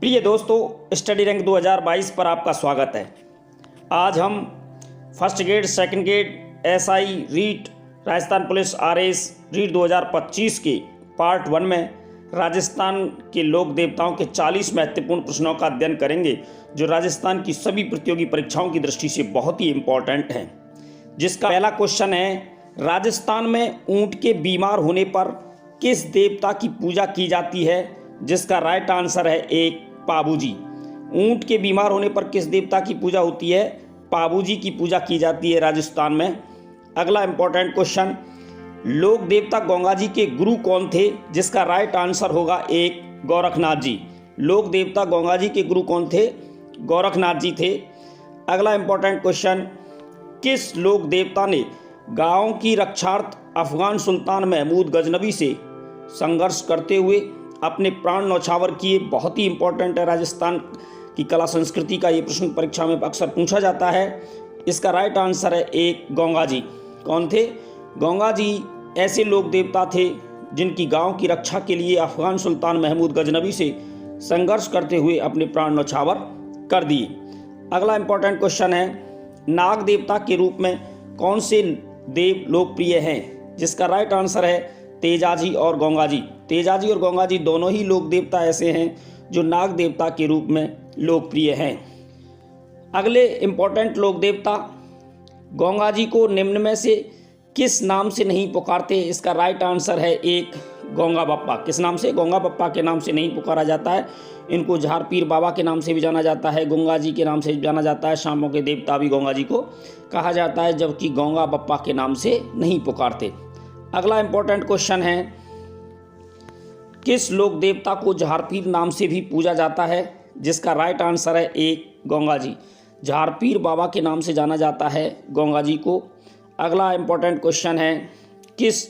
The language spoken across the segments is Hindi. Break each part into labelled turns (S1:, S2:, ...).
S1: प्रिय दोस्तों, स्टडी रैंक 2022 पर आपका स्वागत है। आज हम first grade, second grade, SI, REET, Rajasthan police, RS, REET 2025 के पार्ट 1 में राजस्थान के लोक देवताओं के 40 महत्वपूर्ण प्रश्नों का अध्ययन करेंगे, जो राजस्थान की सभी प्रतियोगी परीक्षाओं की दृष्टि से बहुत ही इम्पोर्टेंट हैं। जिसका पहला क्वेश्चन है, राजस्थान में ऊंट के बीमार होने पर किस देवता की पूजा की जाती है? जिसका राइट आंसर है एक, पाबूजी। ऊंट के बीमार होने पर किस देवता की पूजा होती है? पाबूजी की पूजा की जाती है राजस्थान में। अगला इंपॉर्टेंट क्वेश्चन, लोक देवता गंगा जी के गुरु कौन थे? जिसका राइट आंसर होगा एक, गोरखनाथ जी। लोक देवता गंगा जी के गुरु कौन थे? गोरखनाथ जी थे। अगला इंपॉर्टेंट क्वेश्चन, किस लोक देवता ने गांवों की रक्षार्थ अफगान सुल्तान महमूद गजनबी से संघर्ष करते हुए अपने प्राण न्यौछावर किए? बहुत ही इंपॉर्टेंट है, राजस्थान की कला संस्कृति का ये प्रश्न परीक्षा में अक्सर पूछा जाता है। इसका राइट आंसर है एक, गंगा जी। कौन थे? गंगा जी ऐसे लोक देवता थे जिनकी गांव की रक्षा के लिए अफगान सुल्तान महमूद गजनबी से संघर्ष करते हुए अपने प्राण न्यौछावर कर दिए। अगला इंपॉर्टेंट क्वेश्चन है, नाग देवता के रूप में कौन से देव लोकप्रिय हैं? जिसका राइट आंसर है तेजाजी और गंगा जी। तेजाजी और गंगा जी दोनों ही लोक देवता ऐसे हैं जो नाग देवता के रूप में लोकप्रिय हैं। अगले इंपॉर्टेंट लोक देवता, गंगा जी को निम्न में से किस नाम से नहीं पुकारते? इसका राइट आंसर है एक, गंगा बप्पा। किस नाम से? गंगा बप्पा के नाम से नहीं पुकारा जाता है। इनको झारपीर बाबा के नाम से भी जाना जाता है, गंगा जी के नाम से भी जाना जाता है। शामों के देवता भी गंगा जी को कहा जाता है, जबकि गंगा बप्पा के नाम से नहीं पुकारते। अगला इंपॉर्टेंट क्वेश्चन है, किस लोक देवता को झारपीर नाम से भी पूजा जाता है? जिसका राइट आंसर है एक, गंगा जी। झारपीर बाबा के नाम से जाना जाता है गंगा जी को। अगला इंपॉर्टेंट क्वेश्चन है, किस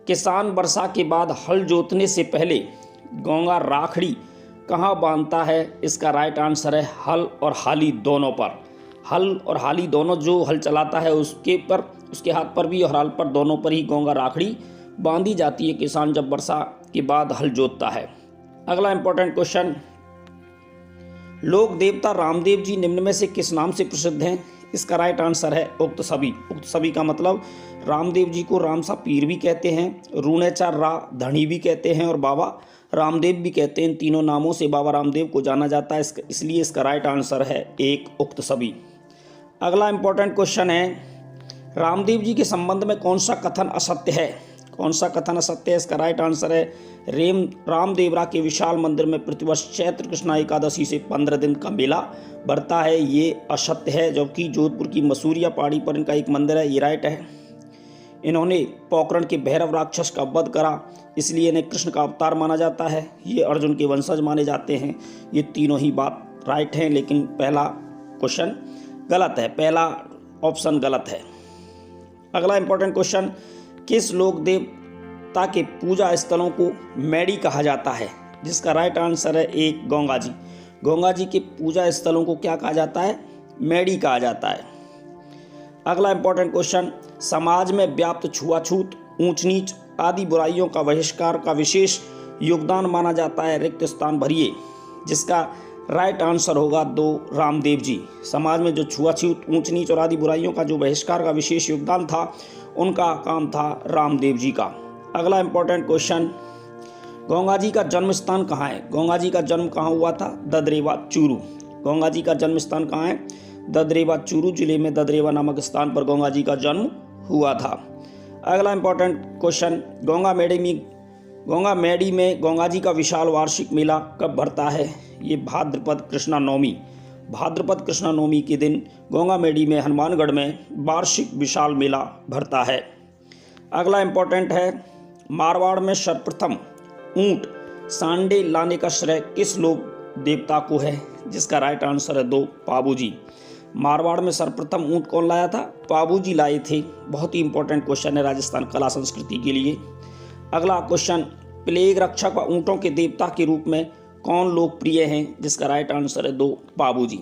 S1: किसान वर्षा के बाद हल जोतने से पहले गंगा राखड़ी कहाँ बांधता है? इसका राइट आंसर है हल और हाली दोनों पर। हल और हाली दोनों, जो हल चलाता है उसके हाथ पर भी और हाल पर दोनों पर ही गंगा राखड़ी बांधी जाती है किसान जब वर्षा के बाद हल जोतता है। अगला इंपॉर्टेंट क्वेश्चन, लोक देवता रामदेव जी निम्न में से किस नाम से प्रसिद्ध हैं? इसका राइट आंसर है उक्त सभी। उक्त सभी का मतलब रामदेव जी को रामसा पीर भी कहते हैं, रूणेचार रा धनी भी कहते हैं और बाबा रामदेव भी कहते हैं। इन तीनों नामों से बाबा रामदेव को जाना जाता है, इसलिए इसका राइट आंसर है एक, उक्त सभी। अगला इंपॉर्टेंट क्वेश्चन है, रामदेव जी के संबंध में कौन सा कथन असत्य है? कौन सा कथन असत्य है? इसका राइट आंसर है रामदेवरा के विशाल मंदिर में प्रतिवर्ष चैत्र कृष्णा एकादशी से 15 दिन का मेला बढ़ता है, ये असत्य है। जबकि जोधपुर की मसूरिया पहाड़ी पर इनका एक मंदिर है, ये राइट है। इन्होंने पोखरण के भैरव राक्षस का वध करा, इसलिए इन्हें कृष्ण का अवतार माना जाता है। ये अर्जुन के वंशज माने जाते हैं। ये तीनों ही बात राइट हैं, लेकिन पहला क्वेश्चन गलत है, पहला ऑप्शन गलत है। अगला इंपॉर्टेंट क्वेश्चन, किस लोक देवता के पूजा स्थलों को मैडी कहा जाता है? जिसका राइट आंसर है एक, गंगा जी। गंगा जी के पूजा स्थलों को क्या कहा जाता है? मैडी कहा जाता है। अगला इंपॉर्टेंट क्वेश्चन, समाज में व्याप्त छुआछूत, ऊंच नीच आदि बुराइयों का बहिष्कार का विशेष योगदान माना जाता है, रिक्त स्थान भरिए। जिसका राइट आंसर होगा दो, रामदेव जी। समाज में जो छुआछूत, ऊंच नीच और आदि बुराइयों का जो बहिष्कार का विशेष योगदान था, उनका काम था रामदेव जी का। अगला इंपॉर्टेंट क्वेश्चन, गंगा जी का जन्म स्थान कहाँ है? गंगा जी का जन्म कहाँ हुआ था? ददरेवा चूरू। गंगा जी का जन्म स्थान कहाँ है? ददरेवा चूरू जिले में ददरेवा नामक स्थान पर गंगा जी का जन्म हुआ था। अगला इंपॉर्टेंट क्वेश्चन, गंगा मैडी में गंगा जी का विशाल वार्षिक मेला कब भरता है? ये भाद्रपद कृष्णा नवमी के दिन गंगा मैडी में हनुमानगढ़ में वार्षिक विशाल मेला भरता है। अगला इंपॉर्टेंट है, मारवाड़ में सर्वप्रथम ऊंट सांडे लाने का श्रेय किस लोक देवता को है? जिसका राइट आंसर है दो, पाबूजी। मारवाड़ में सर्वप्रथम ऊंट कौन लाया था? पाबूजी लाए थे। बहुत ही इंपॉर्टेंट क्वेश्चन है राजस्थान कला संस्कृति के लिए। अगला क्वेश्चन, प्लेग रक्षक व ऊंटों के देवता के रूप में कौन लोकप्रिय हैं? जिसका राइट आंसर है दो, पाबूजी।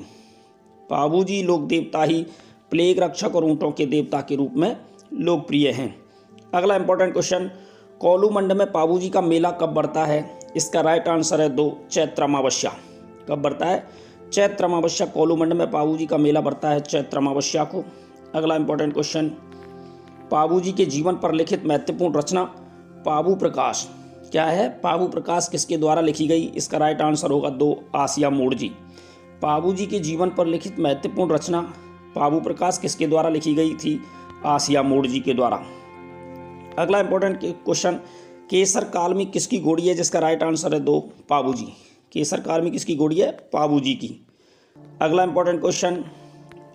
S1: पाबूजी लोक देवता ही प्लेग रक्षक और ऊंटों के देवता के रूप में लोकप्रिय हैं। अगला इंपॉर्टेंट क्वेश्चन, कोलू मंड में पाबूजी का मेला कब बढ़ता है? इसका राइट आंसर है दो, चैत्र अमावस्या। कब बढ़ता है? चैत्र अमावस्या। कोलूमंड में पाबू जी का मेला बढ़ता है चैत्र अमावस्या को। अगला इंपॉर्टेंट क्वेश्चन, पाबू जी के जीवन पर लिखित महत्वपूर्ण रचना पाबू प्रकाश। क्या है? पाबू प्रकाश किसके द्वारा लिखी गई? इसका राइट आंसर होगा 2, आसिया मोड़ जी। पाबू जी के जीवन पर लिखित महत्वपूर्ण रचना पाबू प्रकाश किसके द्वारा लिखी गई थी? आसिया मोड़ जी के द्वारा। अगला इंपॉर्टेंट क्वेश्चन, केसर कालमी किसकी घोड़ी है? जिसका राइट आंसर है 2, पाबू जी। केसर कालमी किसकी घोड़ी है? पाबू जी की। अगला इंपॉर्टेंट क्वेश्चन,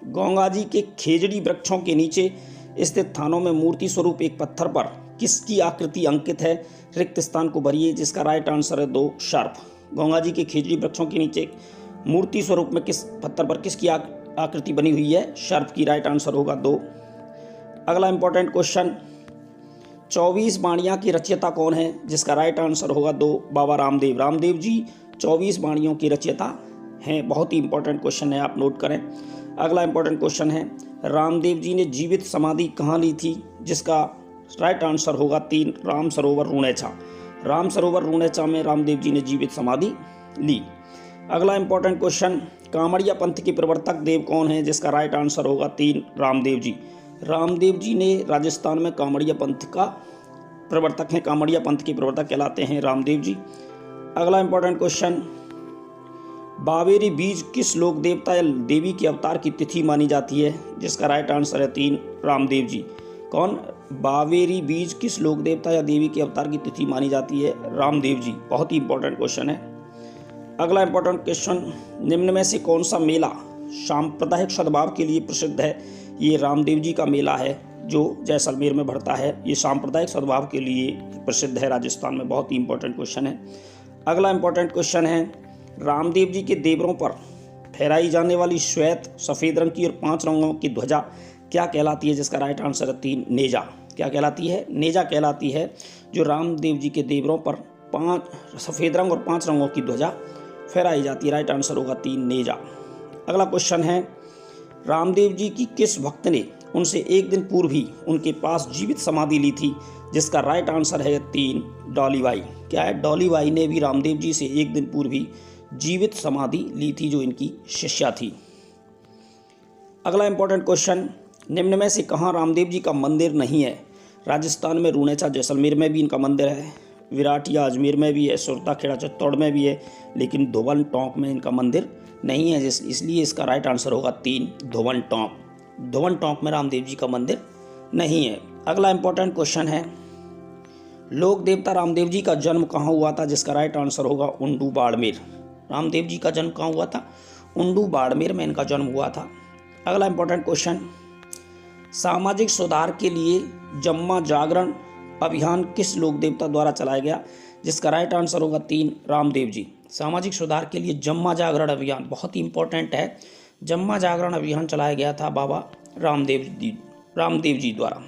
S1: गंगा जी के खेजड़ी वृक्षों के नीचे स्थित थानों में मूर्ति स्वरूप एक पत्थर पर किसकी आकृति अंकित है? रिक्त स्थान को भरिए। जिसका राइट आंसर है 2, सर्प। गंगा जी के खेजड़ी वृक्षों के नीचे मूर्ति स्वरूप में किस पत्थर पर किसकी आकृति बनी हुई है? सर्प की। राइट आंसर होगा 2। अगला इंपॉर्टेंट क्वेश्चन, 24 बाणियाँ की रचयिता कौन है? जिसका राइट आंसर होगा 2, बाबा रामदेव। रामदेव जी 24 बाणियों की रचयिता हैं। बहुत ही इंपॉर्टेंट क्वेश्चन है, आप नोट करें। अगला इंपॉर्टेंट क्वेश्चन है, रामदेव जी ने जीवित समाधि कहाँ ली थी? जिसका राइट आंसर होगा 3, राम सरोवर रूणेछा। राम सरोवर रूणेछा में रामदेव जी ने जीवित समाधि ली। अगला इंपॉर्टेंट क्वेश्चन, कामड़िया पंथ के प्रवर्तक देव कौन है? जिसका राइट आंसर होगा 3, रामदेव जी। रामदेव जी ने राजस्थान में कामड़िया पंथ का प्रवर्तक हैं। कामड़िया पंथ के प्रवर्तक कहलाते हैं रामदेव जी। अगला इंपॉर्टेंट क्वेश्चन, बावेरी बीज किस लोक देवता या देवी के अवतार की तिथि मानी जाती है? जिसका राइट आंसर है 3, रामदेव जी। कौन? बावेरी बीज किस लोक देवता या देवी के अवतार की तिथि मानी जाती है? रामदेव जी। बहुत ही इंपॉर्टेंट क्वेश्चन है। अगला इंपॉर्टेंट क्वेश्चन, निम्न में से कौन सा मेला सांप्रदायिक सद्भाव के लिए प्रसिद्ध है? ये रामदेव जी का मेला है जो जैसलमेर में बढ़ता है। ये सांप्रदायिक सद्भाव के लिए प्रसिद्ध है राजस्थान में। बहुत ही इंपॉर्टेंट क्वेश्चन है। अगला इंपॉर्टेंट क्वेश्चन है, रामदेव जी के देवरों पर फहराई जाने वाली श्वेत, सफ़ेद रंग की और 5 रंगों की ध्वजा क्या कहलाती है? जिसका राइट आंसर है 3, नेजा। क्या कहलाती है? नेजा कहलाती है। जो रामदेव जी के देवरों पर 5 सफ़ेद रंग और 5 रंगों की ध्वजा फहराई जाती है। राइट आंसर होगा 3, नेजा। अगला क्वेश्चन है, रामदेव जी की किस भक्त ने उनसे एक दिन पूर्व ही उनके पास जीवित समाधि ली थी? जिसका राइट आंसर है 3, डॉली बाई। क्या है? डॉली बाई ने भी रामदेव जी से एक दिन पूर्व ही जीवित समाधि ली थी, जो इनकी शिष्या थी। अगला इंपॉर्टेंट क्वेश्चन, निम्न में से कहाँ रामदेव जी का मंदिर नहीं है? राजस्थान में रूणेछा जैसलमेर में भी इनका मंदिर है, विराटिया अजमेर में भी है, सुरता खेड़ा चित्तौड़ में भी है, लेकिन धोवन टोंक में इनका मंदिर नहीं है। इसलिए इसका राइट आंसर होगा 3, धोवन टोंक। धोवन टोंक में रामदेव जी का मंदिर नहीं है। अगला इंपॉर्टेंट क्वेश्चन है, लोक देवता रामदेव जी का जन्म कहाँ हुआ था? जिसका राइट आंसर होगा उंडू बाड़मेर। रामदेव जी का जन्म कहाँ हुआ था? उंडू बाड़मेर में इनका जन्म हुआ था। अगला इंपॉर्टेंट क्वेश्चन, सामाजिक सुधार के लिए जम्मा जागरण अभियान किस लोक देवता द्वारा चलाया गया? जिसका राइट आंसर होगा 3, रामदेव जी। सामाजिक सुधार के लिए जम्मा जागरण अभियान बहुत ही इंपॉर्टेंट है। जम्मा जागरण अभियान चलाया गया था बाबा रामदेव जी द्वारा।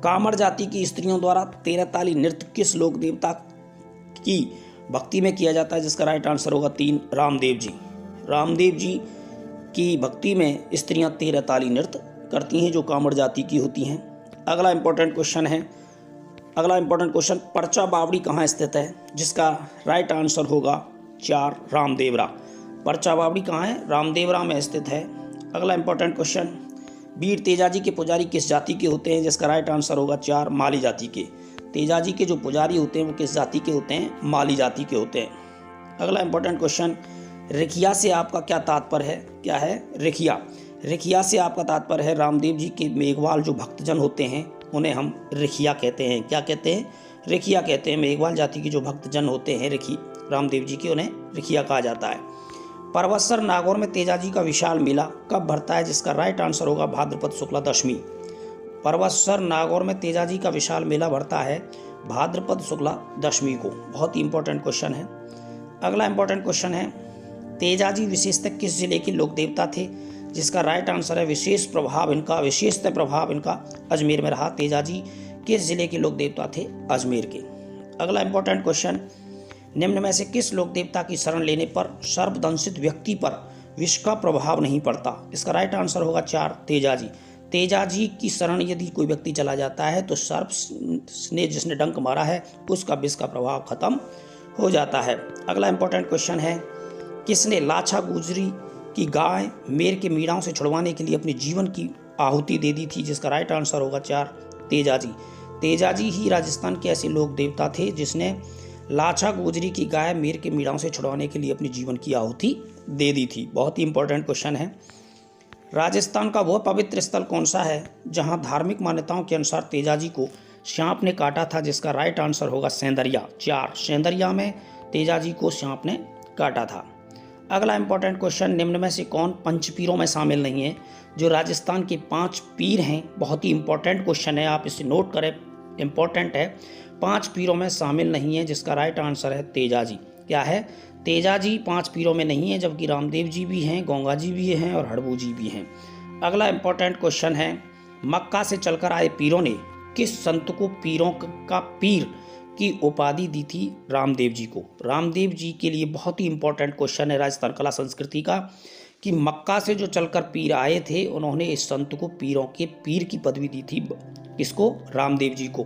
S1: कामर जाति की स्त्रियों द्वारा 13 ताली नृत्य किस लोक देवता की भक्ति में किया जाता है? जिसका राइट आंसर होगा 3, रामदेव जी। रामदेव जी की भक्ति में स्त्रियां 13 ताली नृत्य करती हैं, जो कामर जाति की होती हैं। अगला इंपॉर्टेंट क्वेश्चन है, परचा बावड़ी कहाँ स्थित है? जिसका राइट आंसर होगा 4, रामदेवरा। परचा बावड़ी कहाँ है? रामदेवरा में स्थित है। अगला इंपॉर्टेंट क्वेश्चन, वीर तेजाजी के पुजारी किस जाति के होते हैं? जिसका राइट आंसर होगा 4, माली जाति के। तेजाजी के जो पुजारी होते हैं वो किस जाति के होते हैं? माली जाति के होते हैं। अगला इंपॉर्टेंट क्वेश्चन, रिखिया से आपका क्या तात्पर्य है? क्या है? रिखिया से आपका तात्पर्य है रामदेव जी के मेघवाल जो भक्तजन होते हैं उन्हें हम रिखिया कहते हैं। क्या कहते हैं? रिखिया कहते हैं। मेघवाल जाति के जो भक्तजन होते हैं रामदेव जी के, उन्हें रिखिया कहा जाता है। परवत्सर नागौर में तेजाजी का विशाल मेला कब भरता है? जिसका राइट आंसर होगा भाद्रपद शुक्ला दशमी। परवत्सर नागौर में तेजाजी का विशाल मेला भरता है भाद्रपद शुक्ला दशमी को। बहुत ही इंपॉर्टेंट क्वेश्चन है। अगला इंपॉर्टेंट क्वेश्चन है, तेजाजी विशेषतः किस जिले के लोक देवता थे? जिसका राइट आंसर है विशेषतः प्रभाव इनका अजमेर में रहा। तेजाजी किस जिले के लोक देवता थे? अजमेर के। अगला इंपॉर्टेंट क्वेश्चन, निम्न में से किस लोक देवता की शरण लेने पर सर्पदंशित व्यक्ति पर विष का प्रभाव नहीं पड़ता? इसका राइट आंसर होगा 4, तेजाजी। तेजाजी की शरण यदि कोई व्यक्ति चला जाता है तो सर्प ने जिसने डंक मारा है उसका विष का प्रभाव खत्म हो जाता है। अगला इंपॉर्टेंट क्वेश्चन है, किसने लाछा गुजरी की गाय मेर के मीणाओं से छुड़वाने के लिए अपने जीवन की आहुति दे दी थी? जिसका राइट आंसर होगा 4, तेजाजी। तेजाजी ही राजस्थान के ऐसे लोक देवता थे जिसने लाछा गुजरी की गाय मेर के मीणाओं से छुड़वाने के लिए अपने जीवन की आहुति दे दी थी। बहुत ही इंपॉर्टेंट क्वेश्चन है। राजस्थान का वह पवित्र स्थल कौन सा है जहां धार्मिक मान्यताओं के अनुसार तेजाजी को सांप ने काटा था? जिसका राइट आंसर होगा सेंदरिया। 4, सेंदरिया में तेजाजी को सांप ने काटा था। अगला इंपॉर्टेंट क्वेश्चन, निम्न में से कौन पंचपीरों में शामिल नहीं है? जो राजस्थान के 5 पीर हैं, बहुत ही इंपॉर्टेंट क्वेश्चन है, आप इसे नोट करें, इंपॉर्टेंट है। 5 पीरों में शामिल नहीं है, जिसका राइट आंसर है तेजाजी। क्या है? तेजाजी 5 पीरों में नहीं है, जबकि रामदेव जी भी हैं, गंगा जी भी हैं और हड़बू जी भी हैं। अगला इंपॉर्टेंट क्वेश्चन है, मक्का से चलकर आए पीरों ने किस संत को पीरों का पीर की उपाधि दी थी? रामदेव जी को। रामदेव जी के लिए बहुत ही इंपॉर्टेंट क्वेश्चन है राजस्थान कला संस्कृति का, कि मक्का से जो चलकर पीर आए थे उन्होंने इस संत को पीरों के पीर की पदवी दी थी। किसको? रामदेव जी को।